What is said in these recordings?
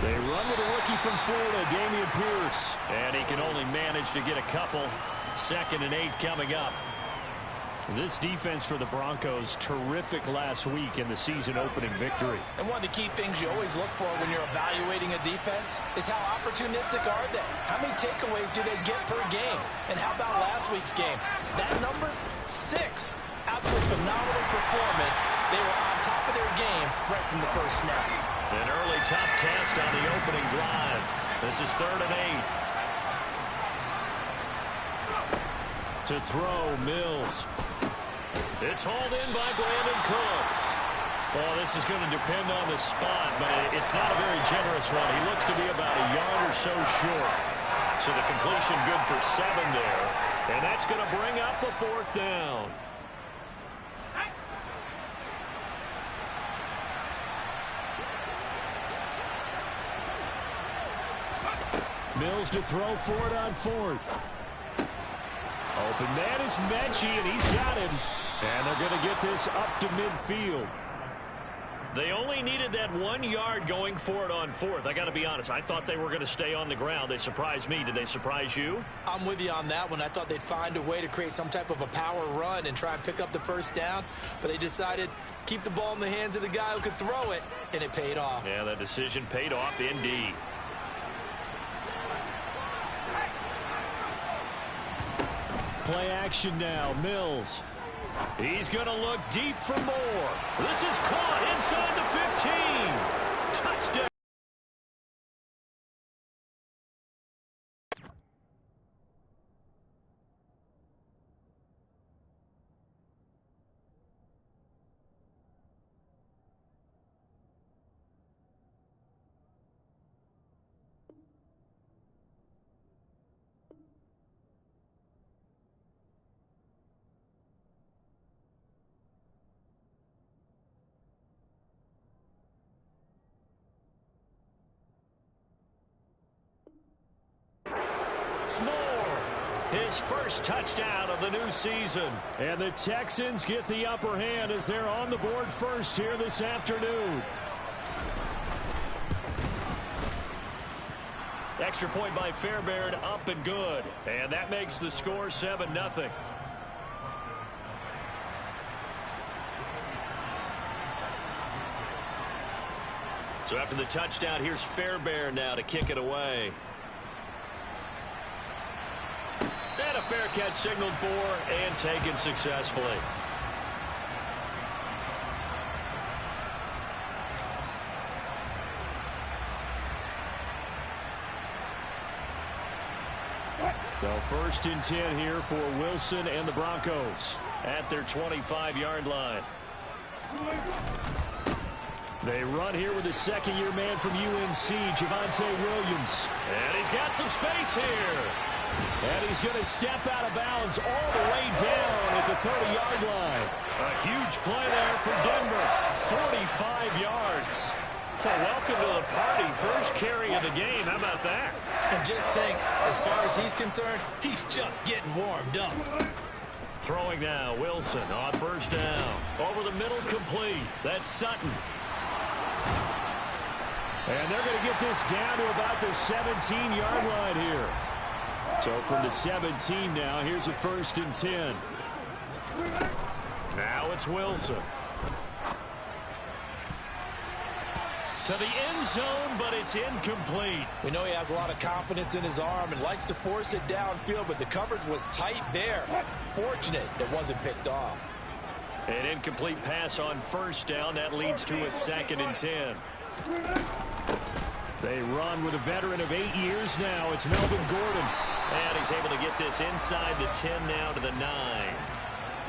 They run with a rookie from Florida, Dameon Pierce. And he can only manage to get a couple. 2nd and 8 coming up. This defense for the Broncos, terrific last week in the season-opening victory. And one of the key things you always look for when you're evaluating a defense is how opportunistic are they? How many takeaways do they get per game? And how about last week's game? That number, 6. Absolutely phenomenal performance. They were on top of their game right from the first snap. An early tough test on the opening drive. This is 3rd and 8. To throw, Mills. It's hauled in by Brandon Cooks. Well, this is going to depend on the spot, but it's not a very generous one. He looks to be about a yard or so short. So the completion good for 7 there. And that's going to bring up a 4th down. Mills to throw for it on 4th. Open man is Mechie, and he's got him. And they're going to get this up to midfield. They only needed that 1 yard going for it on 4th. I got to be honest, I thought they were going to stay on the ground. They surprised me. Did they surprise you? I'm with you on that one. I thought they'd find a way to create some type of a power run and try and pick up the 1st down. But they decided to keep the ball in the hands of the guy who could throw it, and it paid off. Yeah, that decision paid off indeed. Play action now, Mills. He's going to look deep for more. This is caught inside the 15. Touchdown. His first touchdown of the new season. And the Texans get the upper hand as they're on the board first here this afternoon. Extra point by Fairbairn, up and good. And that makes the score 7-0. So after the touchdown, here's Fairbairn now to kick it away. And a fair catch signaled for and taken successfully. So 1st and 10 here for Wilson and the Broncos at their 25-yard line. They run here with a 2nd-year man from UNC, Javonte Williams. And he's got some space here. And he's going to step out of bounds all the way down at the 30-yard line. A huge play there for Denver. 45 yards. Well, welcome to the party. First carry of the game. How about that? And just think, as far as he's concerned, he's just getting warmed up. Throwing now, Wilson on 1st down. Over the middle, complete. That's Sutton. And they're going to get this down to about the 17-yard line here. So from the 17 now, here's a 1st and 10. Now it's Wilson. To the end zone, but it's incomplete. We know he has a lot of confidence in his arm and likes to force it downfield, but the coverage was tight there. Fortunate it wasn't picked off. An incomplete pass on 1st down. That leads to a 2nd and 10. They run with a veteran of 8 years now. It's Melvin Gordon. And he's able to get this inside the 10 now to the 9.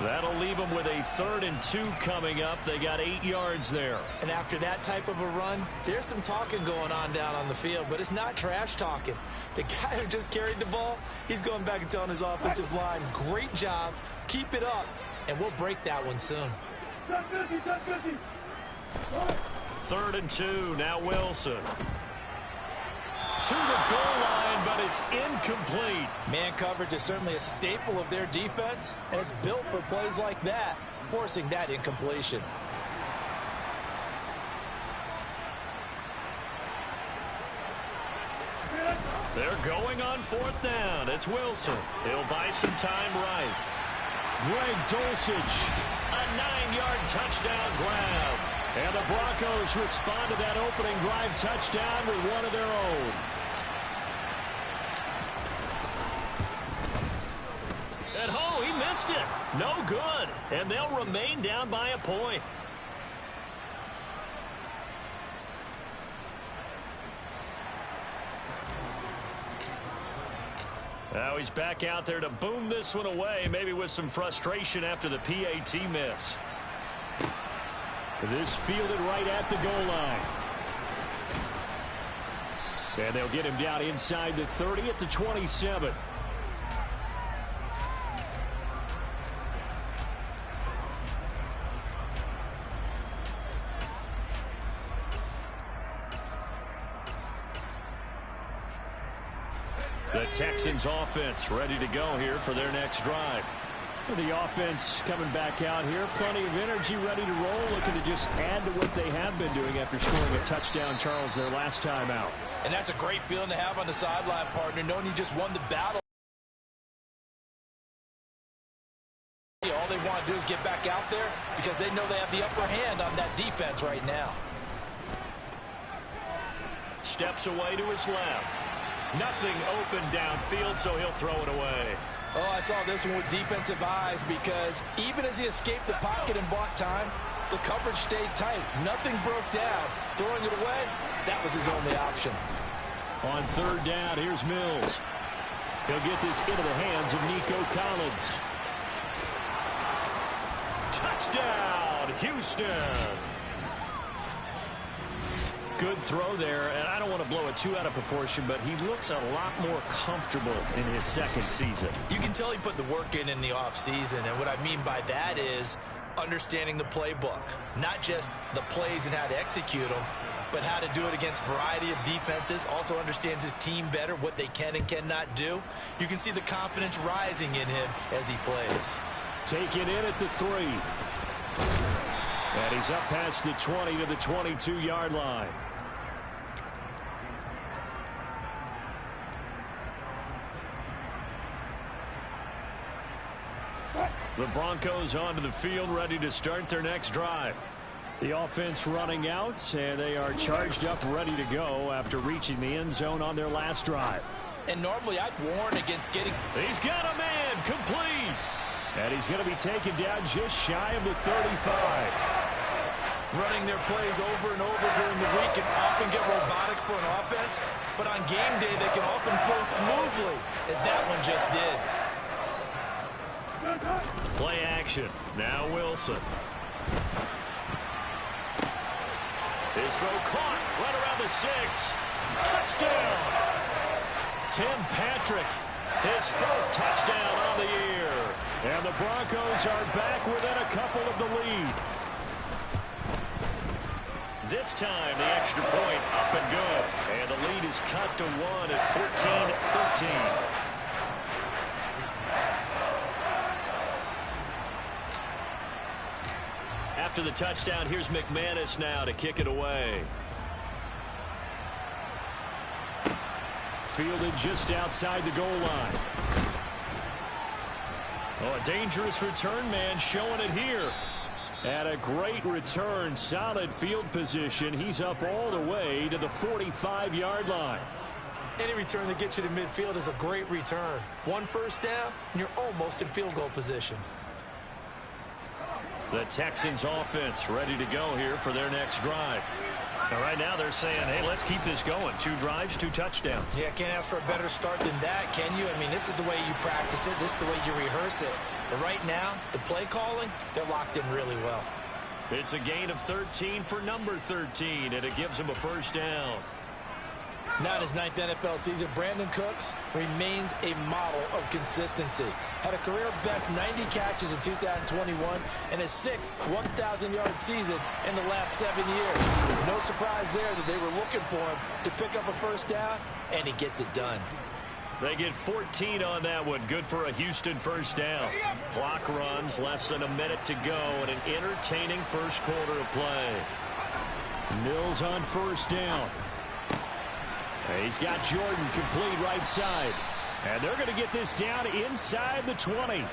That'll leave them with a 3rd and 2 coming up. They got 8 yards there. And after that type of a run, there's some talking going on down on the field, but it's not trash talking. The guy who just carried the ball, he's going back and telling his offensive line, great job, keep it up, and we'll break that one soon. 3rd and 2, now Wilson. To the goal line, but it's incomplete. Man coverage is certainly a staple of their defense, and it's built for plays like that, forcing that incompletion. They're going on 4th down. It's Wilson. He'll buy some time right. Greg Dulcich, a 9-yard touchdown grab. And the Broncos respond to that opening drive touchdown with one of their own. And oh, he missed it. No good. And they'll remain down by a point. Now he's back out there to boom this one away, maybe with some frustration after the PAT miss. This fielded right at the goal line. And they'll get him down inside the 30 at the 27. The Texans offense ready to go here for their next drive. The offense coming back out here. Plenty of energy, ready to roll, looking to just add to what they have been doing after scoring a touchdown, Charles, their last time out. And that's a great feeling to have on the sideline, partner, knowing you just won the battle. All they want to do is get back out there because they know they have the upper hand on that defense right now. Steps away to his left. Nothing open downfield, so he'll throw it away. Oh, I saw this one with defensive eyes because even as he escaped the pocket and bought time, the coverage stayed tight. Nothing broke down. Throwing it away, that was his only option. On 3rd down, here's Mills. He'll get this into the hands of Nico Collins. Touchdown, Houston. Good throw there, and I don't want to blow it too out of proportion, but he looks a lot more comfortable in his second season. You can tell he put the work in the offseason, and what I mean by that is understanding the playbook. Not just the plays and how to execute them, but how to do it against a variety of defenses. Also understands his team better, what they can and cannot do. You can see the confidence rising in him as he plays. Take it in at the 3. And he's up past the 20 to the 22-yard line. The Broncos onto the field, ready to start their next drive. The offense running out, and they are charged up, ready to go after reaching the end zone on their last drive. And normally I'd warn against getting... He's got a man, complete. And he's going to be taken down just shy of the 35. Running their plays over and over during the week can often get robotic for an offense, but on game day they can often flow smoothly, as that one just did. Play action. Now Wilson. His throw caught right around the 6. Touchdown. Tim Patrick, his 4th touchdown on the year. And the Broncos are back within a couple of the lead. This time, the extra point up and good. And the lead is cut to 1 at 14-13. After the touchdown, here's McManus now to kick it away. Fielded just outside the goal line. Oh, a dangerous return man showing it here. And a great return, solid field position. He's up all the way to the 45-yard line. Any return that gets you to midfield is a great return. 1 first down, and you're almost in field goal position. The Texans offense ready to go here for their next drive. Now, right now they're saying, hey, let's keep this going. 2 drives, 2 touchdowns. Yeah, can't ask for a better start than that, can you? I mean, this is the way you practice it. This is the way you rehearse it. But right now, the play calling, they're locked in really well. It's a gain of 13 for number 13, and it gives them a first down. Now in his 9th NFL season, Brandon Cooks remains a model of consistency. Had a career-best 90 catches in 2021 and his 6th 1,000-yard season in the last 7 years. No surprise there that they were looking for him to pick up a first down, and he gets it done. They get 14 on that one. Good for a Houston first down. Clock runs, less than a minute to go, and an entertaining first quarter of play. Mills on first down. He's got Jordan complete right side. And they're going to get this down inside the 20.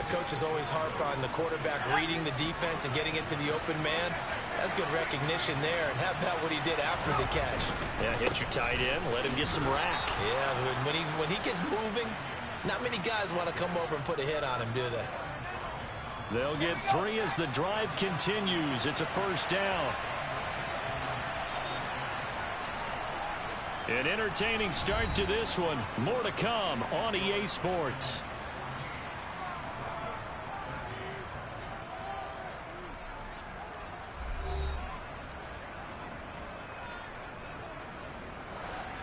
Coaches always harp on the quarterback reading the defense and getting into the open man. That's good recognition there. And how about what he did after the catch? Yeah, hit your tight end, let him get some rack. Yeah, when he gets moving, not many guys want to come over and put a hit on him, do they? They'll get 3 as the drive continues. It's a first down. An entertaining start to this one. More to come on EA Sports.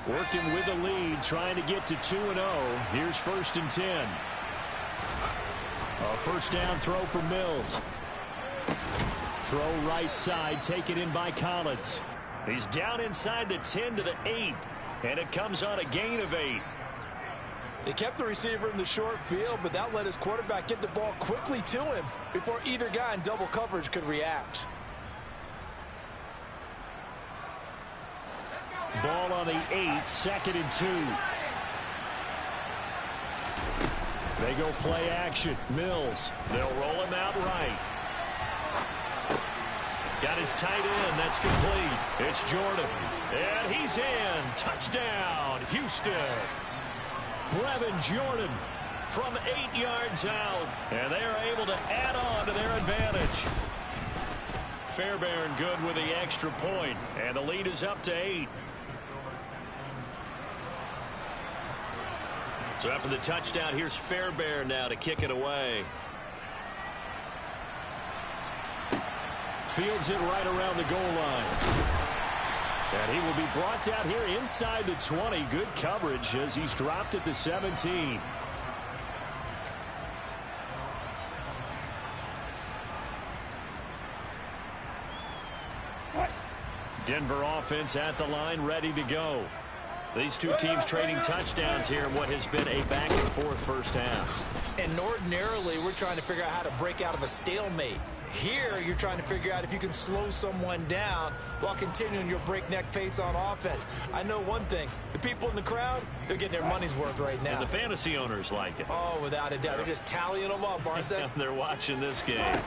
Working with a lead, trying to get to 2-0. Here's 1st and 10. A first down throw for Mills. Throw right side, taken in by Collins. He's down inside the 10 to the 8, and it comes on a gain of 8. They kept the receiver in the short field, but that let his quarterback get the ball quickly to him before either guy in double coverage could react. Ball on the 8, 2nd and 2. They go play action. Mills. They'll roll him out right. Got his tight end. That's complete. It's Jordan. And he's in. Touchdown, Houston. Brevin Jordan from 8 yards out. And they are able to add on to their advantage. Fairbairn good with the extra point. And the lead is up to 8. So after the touchdown, here's Fairbairn now to kick it away. Fields it right around the goal line. And he will be brought down here inside the 20. Good coverage as he's dropped at the 17. Denver offense at the line, ready to go. These two teams trading touchdowns here in what has been a back-and-forth first half. And ordinarily, we're trying to figure out how to break out of a stalemate. Here, you're trying to figure out if you can slow someone down while continuing your breakneck pace on offense. I know one thing. The people in the crowd, they're getting their money's worth right now. And the fantasy owners like it. Oh, without a doubt. They're just tallying them up, aren't they? They're watching this game.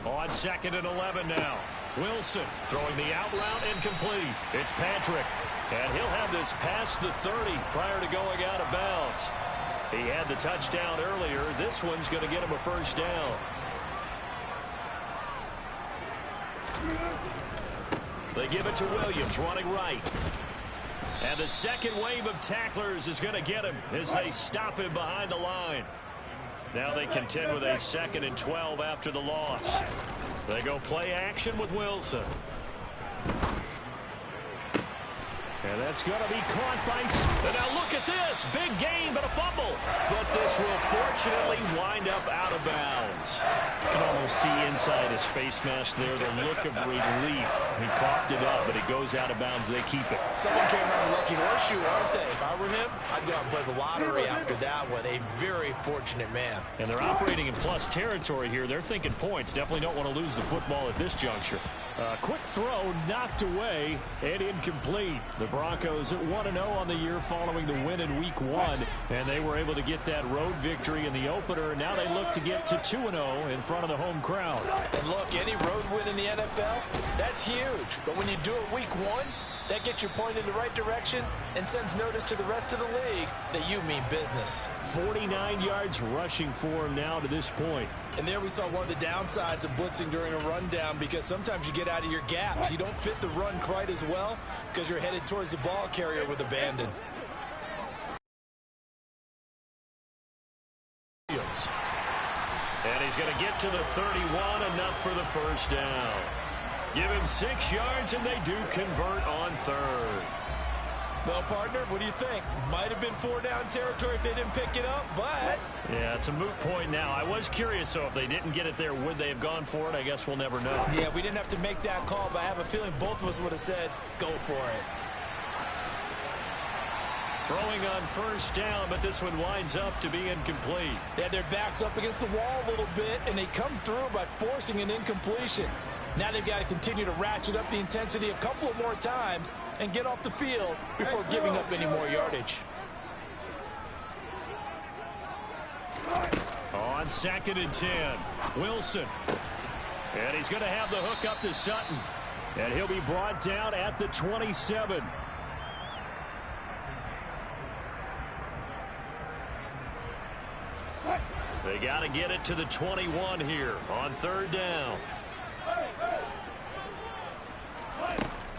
On 2nd and 11 now. Wilson throwing the out route incomplete. It's Patrick. And he'll have this past the 30 prior to going out of bounds. He had the touchdown earlier. This one's going to get him a first down. They give it to Williams running right. And the second wave of tacklers is going to get him as they stop him behind the line. Now they contend with a 2nd and 12 after the loss. They go play action with Wilson. And that's going to be caught by... And now look at this. Big gain, but a fumble. But this will fortunately wind up out of bounds. You can almost see inside his face mask there the look of relief. He coughed it up, but it goes out of bounds. They keep it. Someone came around a lucky horseshoe, aren't they? If I were him, I'd go out and play the lottery after that one. A very fortunate man. And they're operating in plus territory here. They're thinking points. Definitely don't want to lose the football at this juncture. Quick throw knocked away and incomplete. The Broncos at 1-0 on the year following the win in Week 1, and they were able to get that road victory in the opener. Now they look to get to 2-0 in front of the home crowd. And look, any road win in the NFL, that's huge. But when you do it Week 1, that gets you pointed in the right direction and sends notice to the rest of the league that you mean business. 49 yards rushing for him now to this point. And there we saw one of the downsides of blitzing during a rundown, because sometimes you get out of your gaps. You don't fit the run quite as well because you're headed towards the ball carrier with abandon. And he's going to get to the 31, enough for the first down. Give him 6 yards, and they do convert on 3rd. Well, partner, what do you think? Might have been 4-down territory if they didn't pick it up, but... Yeah, it's a moot point now. I was curious, so if they didn't get it there, would they have gone for it? I guess we'll never know. Yeah, we didn't have to make that call, but I have a feeling both of us would have said, go for it. Throwing on first down, but this one winds up to be incomplete. They had their backs up against the wall a little bit, and they come through by forcing an incompletion. Now they've got to continue to ratchet up the intensity a couple of more times and get off the field before giving up any more yardage. On 2nd and 10, Wilson. And he's going to have the hook up to Sutton. And he'll be brought down at the 27. They got to get it to the 21 here on 3rd down.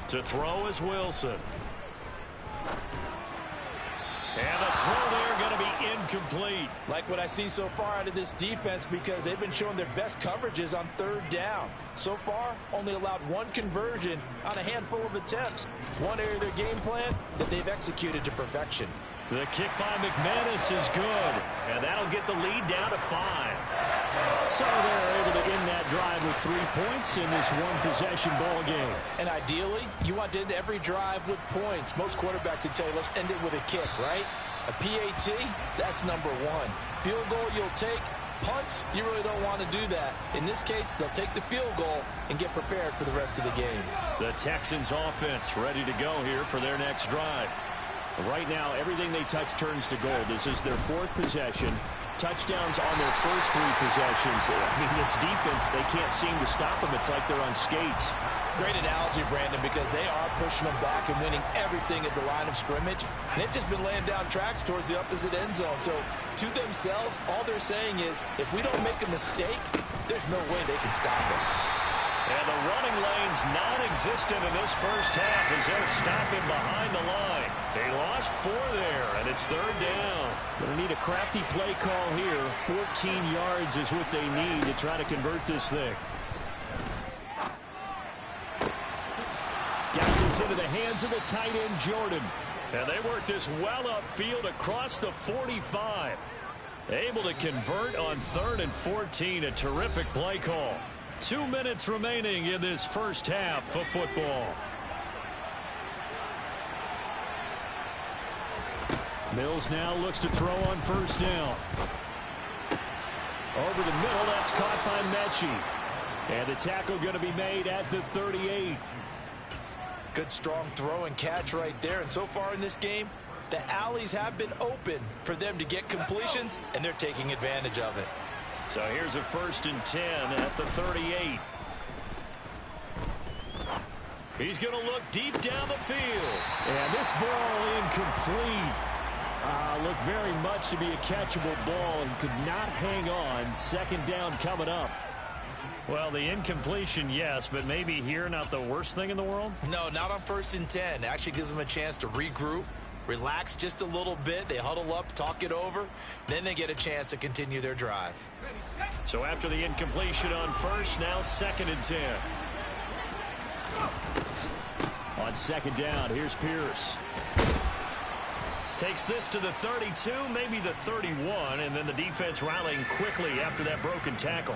To throw is Wilson. And the throw there going to be incomplete. Like what I see so far out of this defense, because they've been showing their best coverages on 3rd down. So far, only allowed 1 conversion on a handful of attempts. One area of their game plan that they've executed to perfection. The kick by McManus is good, and that'll get the lead down to 5. So they're able to end that drive with 3 points in this one-possession ball game. And ideally, you want to end every drive with points. Most quarterbacks would tell you, let's end it with a kick, right? A PAT, that's number 1. Field goal you'll take. Punts, you really don't want to do that. In this case, they'll take the field goal and get prepared for the rest of the game. The Texans offense ready to go here for their next drive. Right now, everything they touch turns to gold. This is their 4th possession. Touchdowns on their first 3 possessions. I mean, this defense, they can't seem to stop them. It's like they're on skates. Great analogy, Brandon, because they are pushing them back and winning everything at the line of scrimmage. And they've just been laying down tracks towards the opposite end zone. So, to themselves, all they're saying is, if we don't make a mistake, there's no way they can stop us. And the running lane's non-existent in this first half as they'll stop him behind the line. They lost 4 there, and it's 3rd down. Going to need a crafty play call here. 14 yards is what they need to try to convert this thing. Got this into the hands of the tight end, Jordan. And they work this well upfield across the 45. Able to convert on 3rd and 14. A terrific play call. 2 minutes remaining in this first half of football. Mills now looks to throw on 1st down. Over the middle, that's caught by Mechie. And the tackle going to be made at the 38. Good strong throw and catch right there. And so far in this game, the alleys have been open for them to get completions, and they're taking advantage of it. So here's a 1st and 10 at the 38. He's going to look deep down the field. And this ball incomplete. Looked very much to be a catchable ball and could not hang on. 2nd down coming up. Well, the incompletion, yes, but maybe here not the worst thing in the world? No, not on 1st and 10. Actually gives them a chance to regroup, relax just a little bit. They huddle up, talk it over. Then they get a chance to continue their drive. So after the incompletion on 1st, now 2nd and 10. On 2nd down, here's Pierce. Takes this to the 32, maybe the 31, and then the defense rallying quickly after that broken tackle.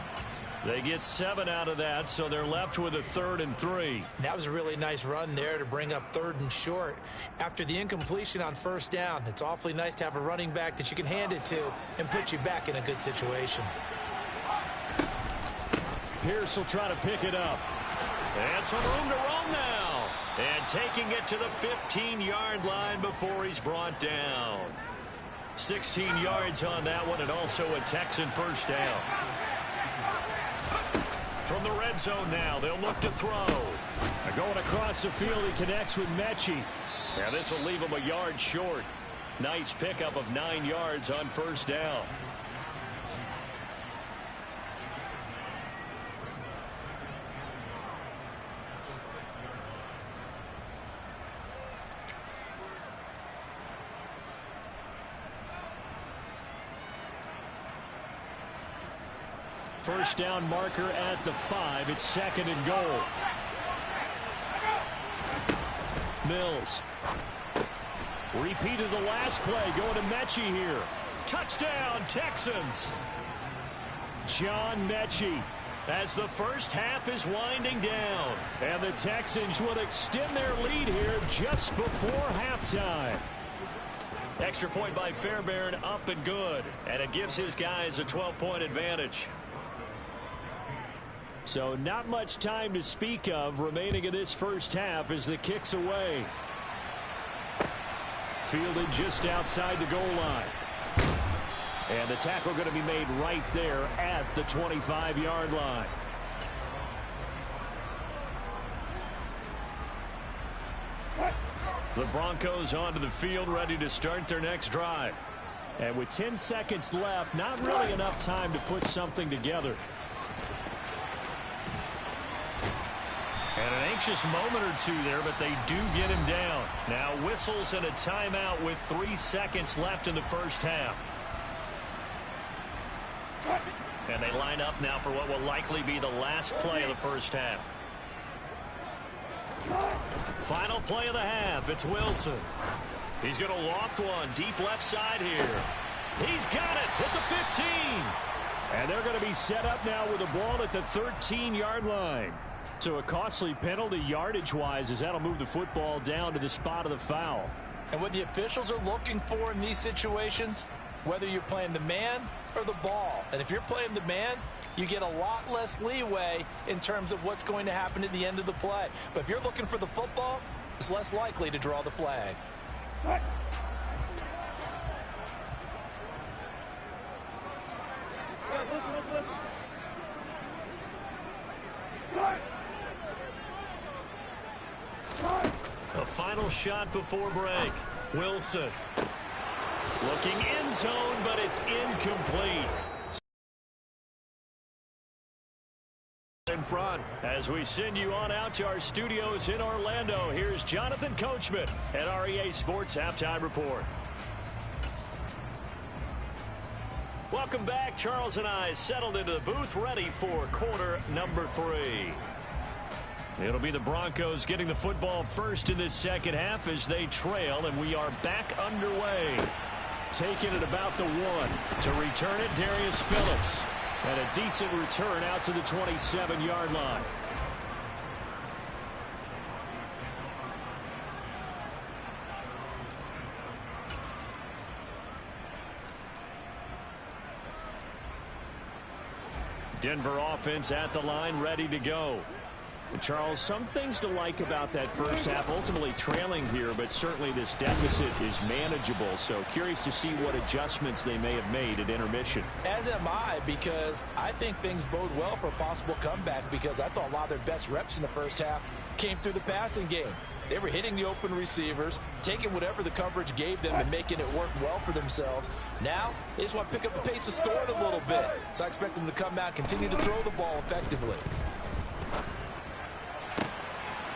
They get 7 out of that, so they're left with a 3rd and 3. That was a really nice run there to bring up 3rd and short. After the incompletion on 1st down, it's awfully nice to have a running back that you can hand it to and put you back in a good situation. Pierce will try to pick it up. And some room to roam now. And taking it to the 15-yard line before he's brought down. 16 yards on that one, and also a Texan 1st down. From the red zone now, they'll look to throw. Going across the field, he connects with Mechie. Now this will leave him a yard short. Nice pickup of 9 yards on 1st down. First down marker at the 5. It's 2nd and goal. Mills. Repeated the last play. Going to Mechie here. Touchdown, Texans. John Mechie. As the first half is winding down. And the Texans will extend their lead here just before halftime. Extra point by Fairbairn, up and good. And it gives his guys a 12-point advantage. So not much time to speak of remaining in this first half as the kick's away. Fielded just outside the goal line. And the tackle going to be made right there at the 25-yard line. The Broncos onto the field, ready to start their next drive. And with 10 seconds left, not really enough time to put something together. And an anxious moment or two there, but they do get him down. Now whistles and a timeout with 3 seconds left in the first half. And they line up now for what will likely be the last play of the first half. Final play of the half. It's Wilson. He's going to loft one deep left side here. He's got it at the 15. And they're going to be set up now with the ball at the 13-yard line. So a costly penalty yardage-wise as that'll move the football down to the spot of the foul. And what the officials are looking for in these situations, whether you're playing the man or the ball. And if you're playing the man, you get a lot less leeway in terms of what's going to happen at the end of the play. But if you're looking for the football, it's less likely to draw the flag. A final shot before break. Wilson looking end zone, but it's incomplete. In front as we send you on out to our studios in Orlando. Here's Jonathan Coachman at REA Sports Halftime Report. Welcome back. Charles and I settled into the booth, ready for quarter number 3. It'll be the Broncos getting the football first in this second half as they trail, and we are back underway. Taking it about the 1 to return it, Darius Phillips. And a decent return out to the 27-yard line. Denver offense at the line, ready to go. And Charles, some things to like about that first half, ultimately trailing here, but certainly this deficit is manageable. So curious to see what adjustments they may have made at intermission. As am I, because I think things bode well for a possible comeback, because I thought a lot of their best reps in the first half came through the passing game. They were hitting the open receivers, taking whatever the coverage gave them and making it work well for themselves. Now, they just want to pick up the pace of scoring a little bit. So I expect them to come out, continue to throw the ball effectively.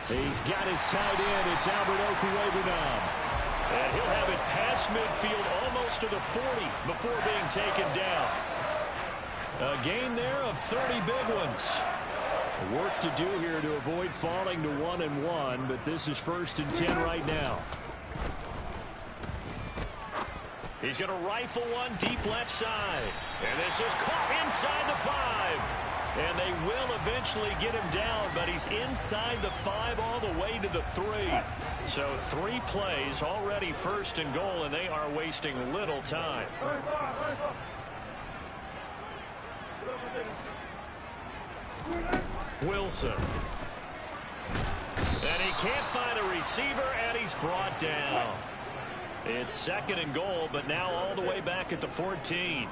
He's got his tight end. It's Albert Okwuegbunam. And he'll have it past midfield almost to the 40 before being taken down. A gain there of 30 big ones. Work to do here to avoid falling to 1-1, but this is 1st and 10 right now. He's going to rifle one deep left side. And this is caught inside the 5. And they will eventually get him down, but he's inside the 5 all the way to the 3. So 3 plays already 1st and goal, and they are wasting little time. Wilson. And he can't find a receiver, and he's brought down. It's 2nd and goal, but now all the way back at the 14.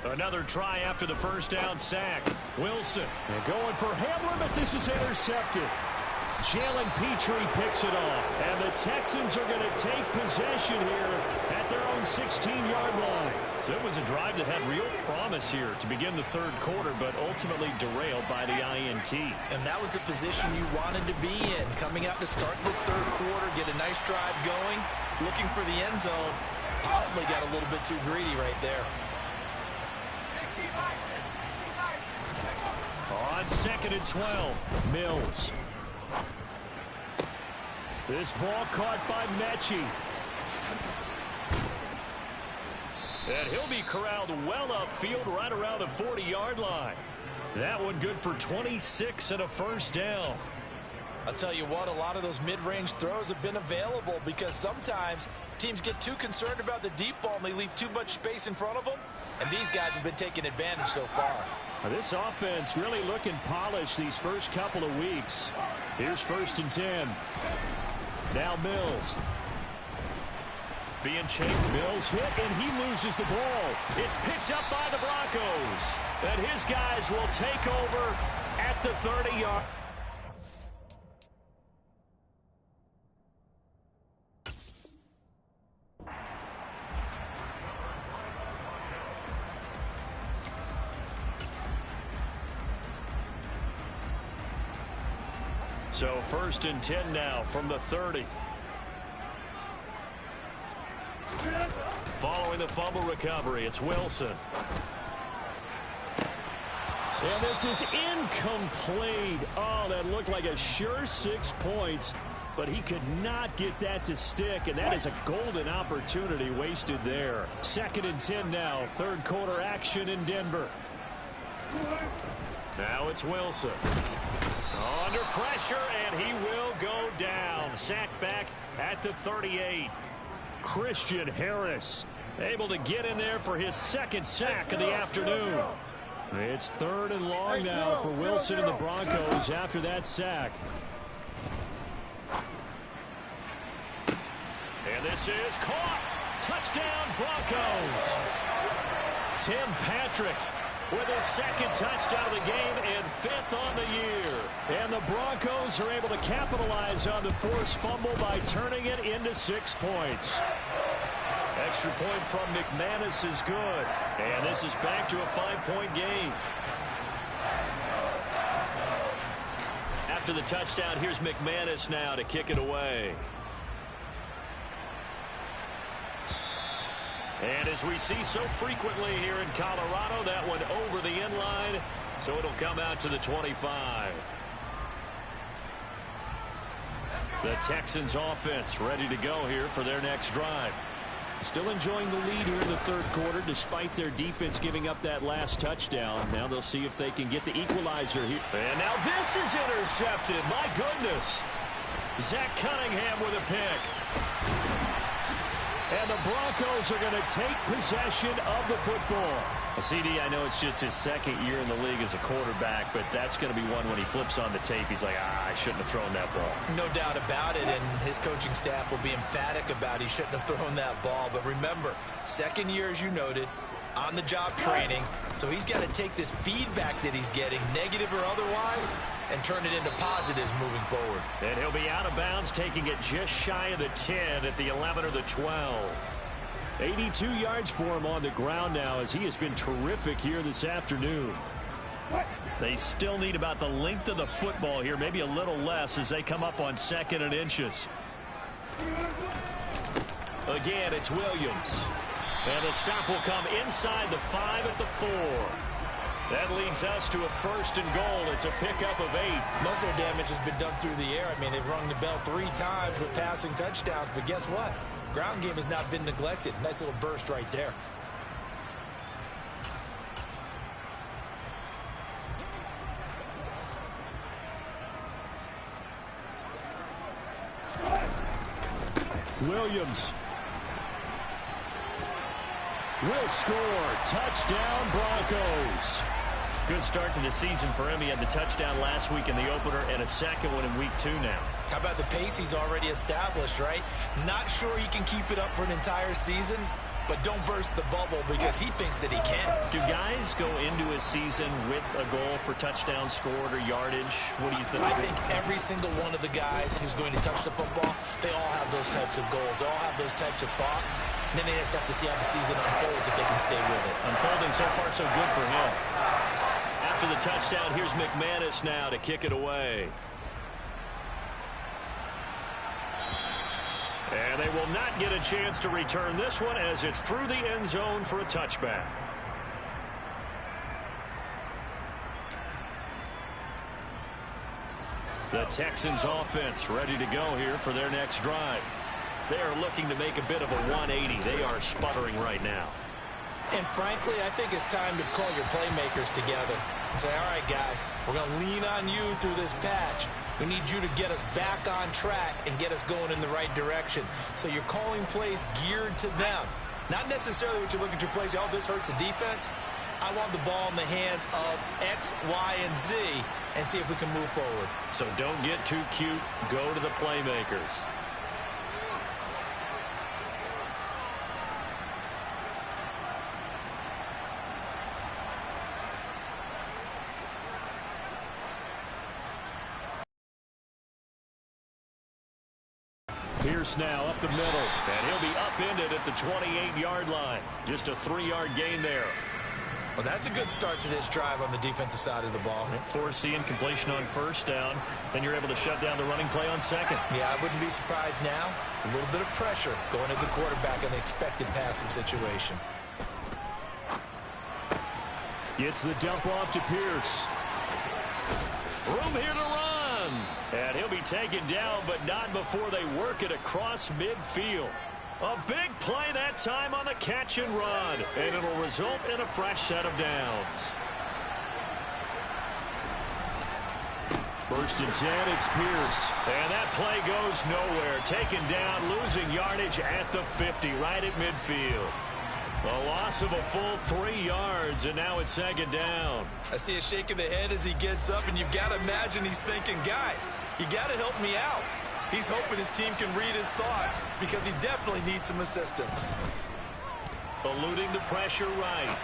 Another try after the first down sack. Wilson. And going for Hamler, but this is intercepted. Jalen Petrie picks it off. And the Texans are going to take possession here at their own 16-yard line. So it was a drive that had real promise here to begin the 3rd quarter, but ultimately derailed by the INT. And that was the position you wanted to be in. Coming out to start this 3rd quarter, get a nice drive going, looking for the end zone. Possibly got a little bit too greedy right there. On 2nd and 12, Mills. This ball caught by Mechie. And he'll be corralled well upfield right around the 40-yard line. That one good for 26 and a 1st down. I'll tell you what, a lot of those mid-range throws have been available because sometimes teams get too concerned about the deep ball and they leave too much space in front of them. And these guys have been taking advantage so far. This offense really looking polished these first couple of weeks. Here's 1st and 10. Now Mills. Being chased. Mills hit, and he loses the ball. It's picked up by the Broncos. And his guys will take over at the 30-yard. So 1st and 10 now from the 30. Following the fumble recovery, it's Wilson. And this is incomplete. Oh, that looked like a sure 6 points, but he could not get that to stick, and that is a golden opportunity wasted there. 2nd and 10 now, 3rd quarter action in Denver. Now it's Wilson. Under pressure, and he will go down. Sacked back at the 38. Christian Harris able to get in there for his 2nd sack of the afternoon. It's 3rd and long now for Wilson and the Broncos after that sack. And this is caught. Touchdown, Broncos. Tim Patrick with his 2nd touchdown of the game and 5th on the year. And the Broncos are able to capitalize on the forced fumble by turning it into 6 points. Extra point from McManus is good. And this is back to a 5-point game. After the touchdown, here's McManus now to kick it away. And as we see so frequently here in Colorado, that one over the end line, so it'll come out to the 25. The Texans offense ready to go here for their next drive. Still enjoying the lead here in the 3rd quarter despite their defense giving up that last touchdown. Now they'll see if they can get the equalizer here. And now this is intercepted. My goodness. Zach Cunningham with a pick. And the Broncos are going to take possession of the football. CD, I know it's just his 2nd year in the league as a quarterback, but that's going to be one when he flips on the tape. He's like, I shouldn't have thrown that ball. No doubt about it, and his coaching staff will be emphatic about he shouldn't have thrown that ball. But remember, 2nd year, as you noted, on-the-job training. So he's got to take this feedback that he's getting, negative or otherwise, and turn it into positives moving forward. And he'll be out of bounds, taking it just shy of the 10 at the 11 or the 12. 82 yards for him on the ground now as he has been terrific here this afternoon. They still need about the length of the football here, maybe a little less as they come up on 2nd and inches. Again, it's Williams. And the stop will come inside the 5 at the 4. That leads us to a 1st and goal. It's a pickup of 8. Most of their damage has been done through the air. I mean, they've rung the bell 3 times with passing touchdowns, but guess what? Ground game has not been neglected. Nice little burst right there. Williams will score. Touchdown, Broncos. Good start to the season for him. He had the touchdown last week in the opener and a 2nd one in week 2 now. How about the pace he's already established, right? Not sure he can keep it up for an entire season, but don't burst the bubble because he thinks that he can. Do guys go into a season with a goal for touchdowns scored or yardage? What do you think? I think every single one of the guys who's going to touch the football, they all have those types of goals. They all have those types of thoughts. And then they just have to see how the season unfolds if they can stay with it. Unfolding so far so good for him. After the touchdown, here's McManus now to kick it away. And they will not get a chance to return this one as it's through the end zone for a touchback. The Texans offense ready to go here for their next drive. They are looking to make a bit of a 180. They are sputtering right now. And frankly, I think it's time to call your playmakers together and say, all right, guys, we're going to lean on you through this patch. We need you to get us back on track and get us going in the right direction. So you're calling plays geared to them. Not necessarily what you look at your plays, oh, this hurts the defense. I want the ball in the hands of X, Y, and Z and see if we can move forward. So don't get too cute. Go to the playmakers. Pierce now up the middle, and he'll be upended at the 28-yard line. Just a 3-yard gain there. Well, that's a good start to this drive on the defensive side of the ball. Force the incompletion on first down. Then you're able to shut down the running play on second. Yeah, I wouldn't be surprised now. A little bit of pressure going at the quarterback in the expected passing situation. Gets the dump off to Pierce. Room here to run. And he'll be taken down, but not before they work it across midfield. A big play that time on the catch and run, and it'll result in a fresh set of downs. First and 10, it's Pierce. And that play goes nowhere. Taken down, losing yardage at the 50, right at midfield. A loss of a full 3 yards, and now it's second down. I see a shake of the head as he gets up, and you've got to imagine he's thinking, guys, you got to help me out. He's hoping his team can read his thoughts because he definitely needs some assistance. Eluding the pressure right.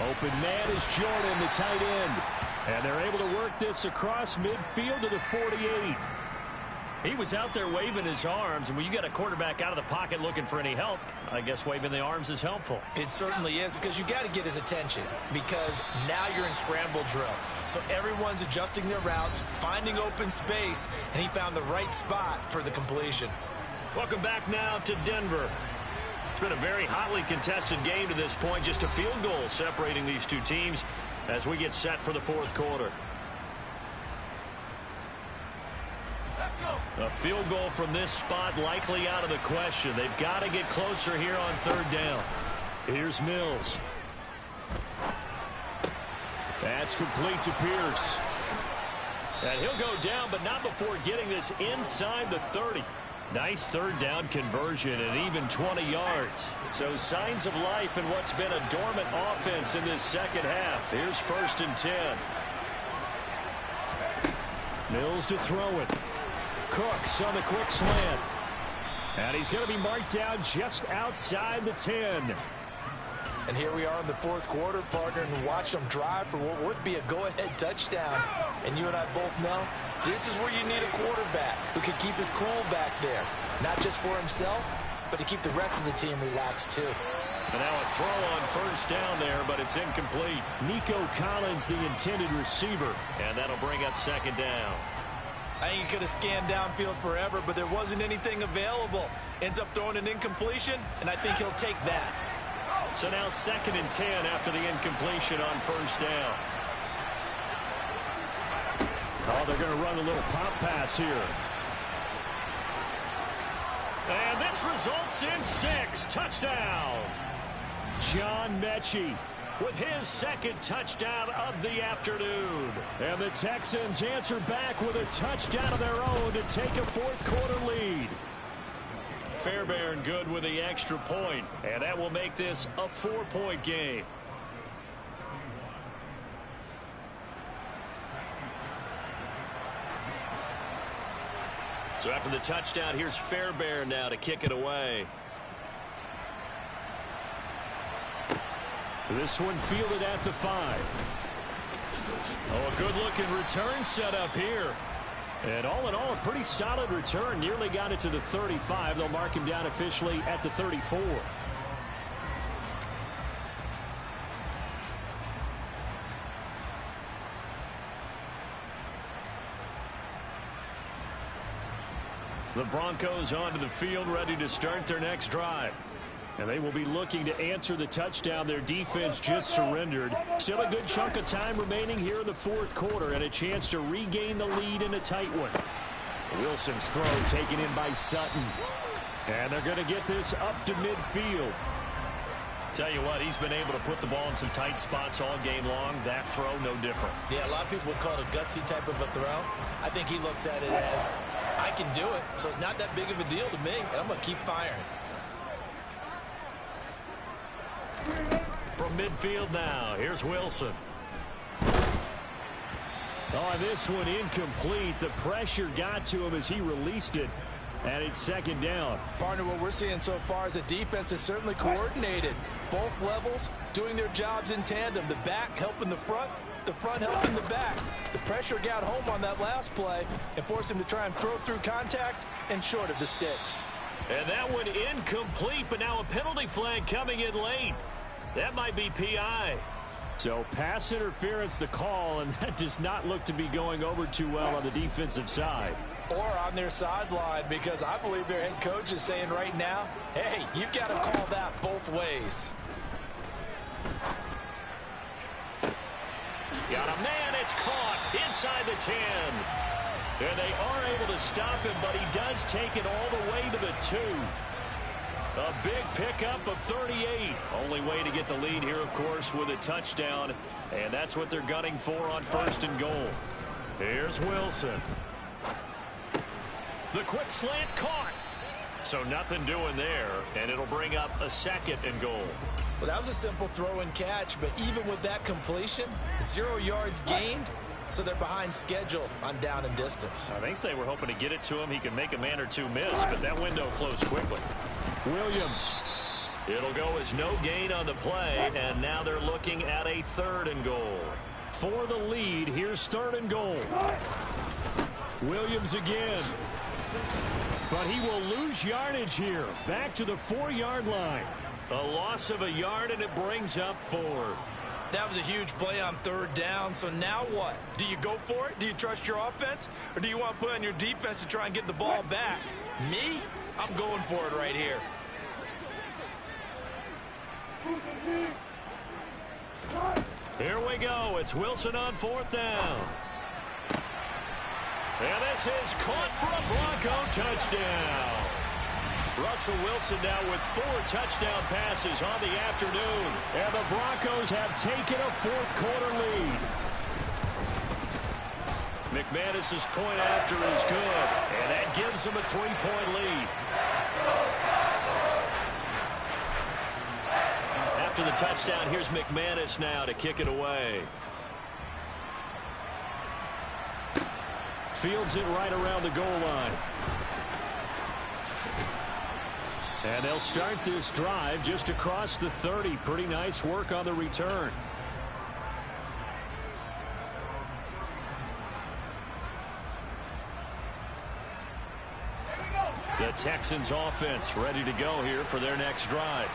Open man is Jordan, the tight end. And they're able to work this across midfield to the 48. He was out there waving his arms, and when you get a quarterback out of the pocket looking for any help, I guess waving the arms is helpful. It certainly is, because you got to get his attention, because now you're in scramble drill. So everyone's adjusting their routes, finding open space, and he found the right spot for the completion. Welcome back now to Denver. It's been a very hotly contested game to this point, just a field goal separating these two teams as we get set for the fourth quarter. A field goal from this spot likely out of the question. They've got to get closer here on third down. Here's Mills. That's complete to Pierce. And he'll go down, but not before getting this inside the 30. Nice third down conversion and even 20 yards. So signs of life in what's been a dormant offense in this second half. Here's first and 10. Mills to throw it. Cooks on the quick slant. And he's going to be marked down just outside the 10. And here we are in the fourth quarter, partner, and watch them drive for what would be a go-ahead touchdown. And you and I both know this is where you need a quarterback who can keep his cool back there. Not just for himself, but to keep the rest of the team relaxed too. And now a throw on first down there, but it's incomplete. Nico Collins, the intended receiver. And that'll bring up second down. I think he could have scanned downfield forever, but there wasn't anything available. Ends up throwing an incompletion, and I think he'll take that. So now second and 10 after the incompletion on first down. Oh, they're going to run a little pop pass here. And this results in 6. Touchdown. John Mechie with his second touchdown of the afternoon. And the Texans answer back with a touchdown of their own to take a fourth quarter lead. Fairbairn good with the extra point, and that will make this a 4-point game. So after the touchdown, here's Fairbairn now to kick it away. This one fielded at the 5. Oh, a good-looking return set up here. And all in all, a pretty solid return. Nearly got it to the 35. They'll mark him down officially at the 34. The Broncos onto the field, ready to start their next drive. And they will be looking to answer the touchdown their defense just surrendered. Still a good chunk of time remaining here in the fourth quarter and a chance to regain the lead in a tight one. Wilson's throw taken in by Sutton. And they're going to get this up to midfield. Tell you what, he's been able to put the ball in some tight spots all game long. That throw, no different. Yeah, a lot of people would call it a gutsy type of a throw. I think he looks at it as, I can do it, so it's not that big of a deal to me, and I'm going to keep firing. From midfield now, here's Wilson. Oh, this one incomplete. The pressure got to him as he released it. And it's second down. Partner, what we're seeing so far is a defense is certainly coordinated. Both levels doing their jobs in tandem. The back helping the front helping the back. The pressure got home on that last play and forced him to try and throw through contact and short of the sticks. And that one incomplete, but now a penalty flag coming in late. That might be PI. So pass interference the call, and that does not look to be going over too well on the defensive side. Or on their sideline, because I believe their head coach is saying right now, hey, you've got to call that both ways. Got a man, it's caught inside the 10. And they are able to stop him, but he does take it all the way to the 2. A big pickup of 38. Only way to get the lead here, of course, with a touchdown. And that's what they're gunning for on 1st and goal. Here's Wilson. The quick slant caught. So nothing doing there, and it'll bring up a 2nd and goal. Well, that was a simple throw and catch, but even with that completion, 0 yards gained, so they're behind schedule on down and distance. I think they were hoping to get it to him. He could make a man or two miss, but that window closed quickly. Williams. It'll go as no gain on the play, and now they're looking at a 3rd and goal. For the lead, here's 3rd and goal. Williams again. But he will lose yardage here. Back to the 4-yard line. A loss of a yard, and it brings up 4th. That was a huge play on 3rd down, so now what? Do you go for it? Do you trust your offense? Or do you want to put on your defense to try and get the ball back? Me? I'm going for it right here. Here we go. It's Wilson on 4th down. And this is caught for a Bronco touchdown. Russell Wilson now with 4 touchdown passes on the afternoon. And the Broncos have taken a 4th quarter lead. McManus's point after is good. And that gives him a 3-point lead. After the touchdown, here's McManus now to kick it away. Fields it right around the goal line. And they'll start this drive just across the 30. Pretty nice work on the return. The Texans offense ready to go here for their next drive.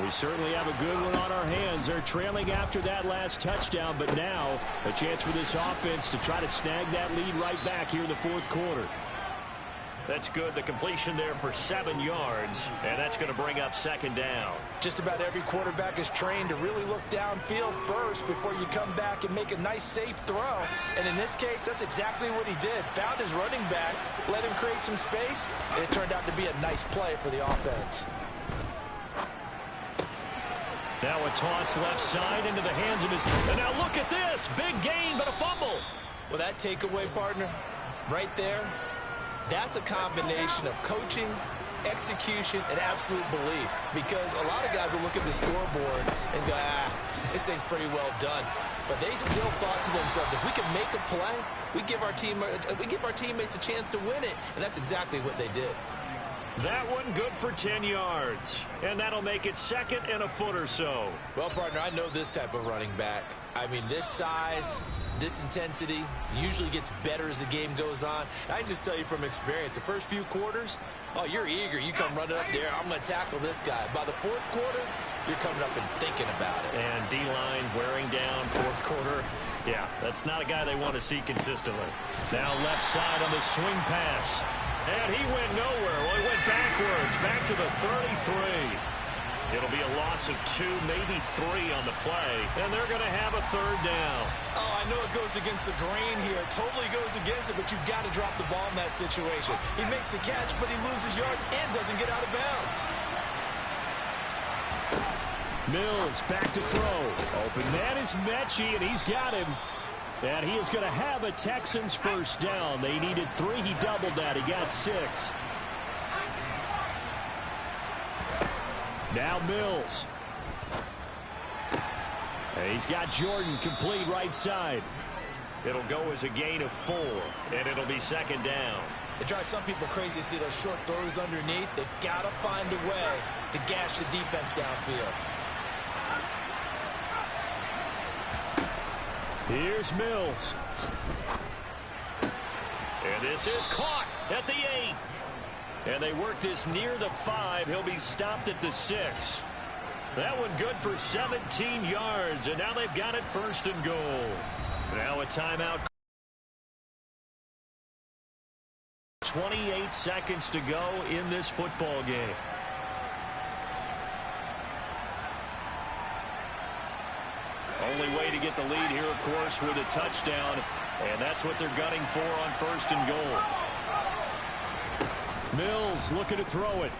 We certainly have a good one on our hands. They're trailing after that last touchdown, but now a chance for this offense to try to snag that lead right back here in the 4th quarter. That's good. The completion there for 7 yards, and that's going to bring up 2nd down. Just about every quarterback is trained to really look downfield first before you come back and make a nice, safe throw. And in this case, that's exactly what he did. Found his running back, let him create some space, and it turned out to be a nice play for the offense. Now a toss left side into the hands of his... And now look at this. Big gain, but a fumble. Well, that takeaway, partner, right there, that's a combination of coaching, execution, and absolute belief. Because a lot of guys will look at the scoreboard and go, this thing's pretty well done. But they still thought to themselves, if we can make a play, we give our teammates a chance to win it. And that's exactly what they did. That one good for 10 yards. And that'll make it 2nd and a foot or so. Well, partner, I know this type of running back. I mean, this size, this intensity usually gets better as the game goes on. I can just tell you from experience, the first few quarters, oh, you're eager. You come running up there, I'm going to tackle this guy. By the 4th quarter, you're coming up and thinking about it. And D-line wearing down 4th quarter. Yeah, that's not a guy they want to see consistently. Now left side on the swing pass. And he went nowhere. Well, he went backwards, back to the 33. It'll be a loss of 2, maybe 3 on the play, and they're going to have a 3rd down. Oh, I know it goes against the grain here. Totally goes against it, but you've got to drop the ball in that situation. He makes the catch, but he loses yards and doesn't get out of bounds. Mills back to throw. Open man is Mechie, and he's got him. And he is going to have a Texans first down. They needed 3. He doubled that. He got 6. Now Mills. And he's got Jordan complete right side. It'll go as a gain of 4, and it'll be second down. It drives some people crazy to see those short throws underneath. They've got to find a way to gash the defense downfield. Here's Mills. And this is caught at the 8. And they work this near the 5. He'll be stopped at the 6. That one good for 17 yards. And now they've got it first and goal. Now a timeout. 28 seconds to go in this football game. Only way to get the lead here, of course, with a touchdown. And that's what they're gunning for on first and goal. Mills looking to throw it.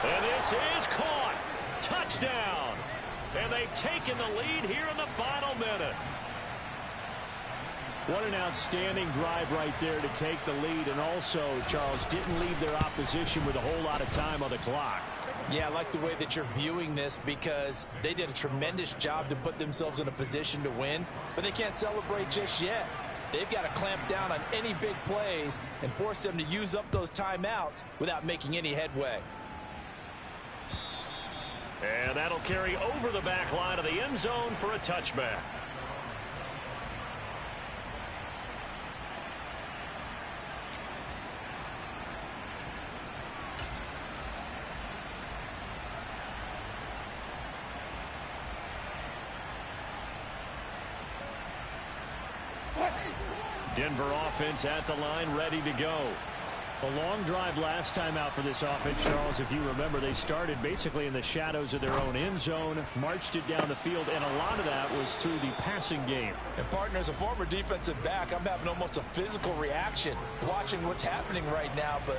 And this is caught. Touchdown. And they've taken the lead here in the final minute. What an outstanding drive right there to take the lead. And also, Charles, didn't leave their opposition with a whole lot of time on the clock. Yeah, I like the way that you're viewing this because they did a tremendous job to put themselves in a position to win, but they can't celebrate just yet. They've got to clamp down on any big plays and force them to use up those timeouts without making any headway. And that'll carry over the back line of the end zone for a touchback. Denver offense at the line, ready to go. A long drive last time out for this offense, Charles. If you remember, they started basically in the shadows of their own end zone, marched it down the field, and a lot of that was through the passing game. And, partner, as a former defensive back, I'm having almost a physical reaction watching what's happening right now. But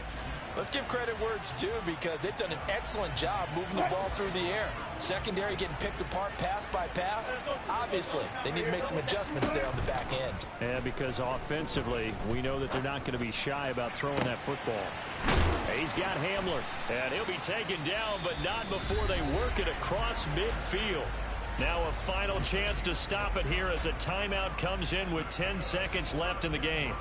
let's give credit where it's due because they've done an excellent job moving the ball through the air. Secondary getting picked apart pass by pass. Obviously, they need to make some adjustments there on the back end. Yeah, because offensively, we know that they're not going to be shy about throwing that football. He's got Hamler, and he'll be taken down, but not before they work it across midfield. Now a final chance to stop it here as a timeout comes in with 10 seconds left in the game.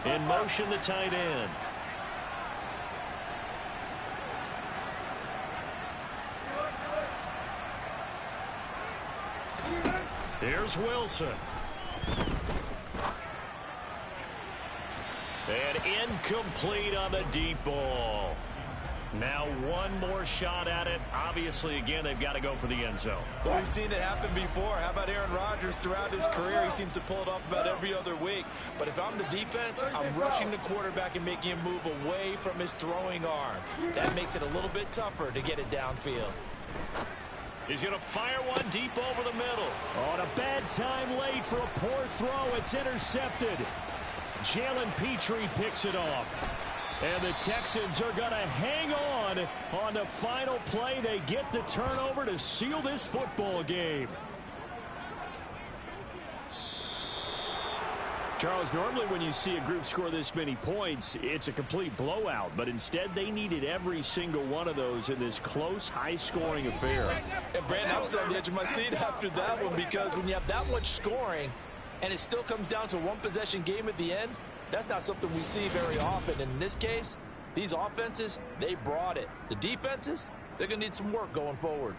In motion, the tight end. Here's Wilson. And incomplete on the deep ball. Now one more shot at it. Obviously, again, they've got to go for the end zone. Well, we've seen it happen before. How about Aaron Rodgers throughout his career? He seems to pull it off about every other week. But if I'm the defense, I'm rushing the quarterback and making him move away from his throwing arm. That makes it a little bit tougher to get it downfield. He's going to fire one deep over the middle. On a bad time late for a poor throw. It's intercepted. Jalen Petrie picks it off. And the Texans are going to hang on the final play. They get the turnover to seal this football game. Charles, normally when you see a group score this many points, it's a complete blowout. But instead, they needed every single one of those in this close, high-scoring affair. And, Brandon, I'm still on the edge of my seat after that one because when you have that much scoring and it still comes down to a one-possession game at the end, that's not something we see very often. In this case, these offenses, they brought it. The defenses, they're going to need some work going forward.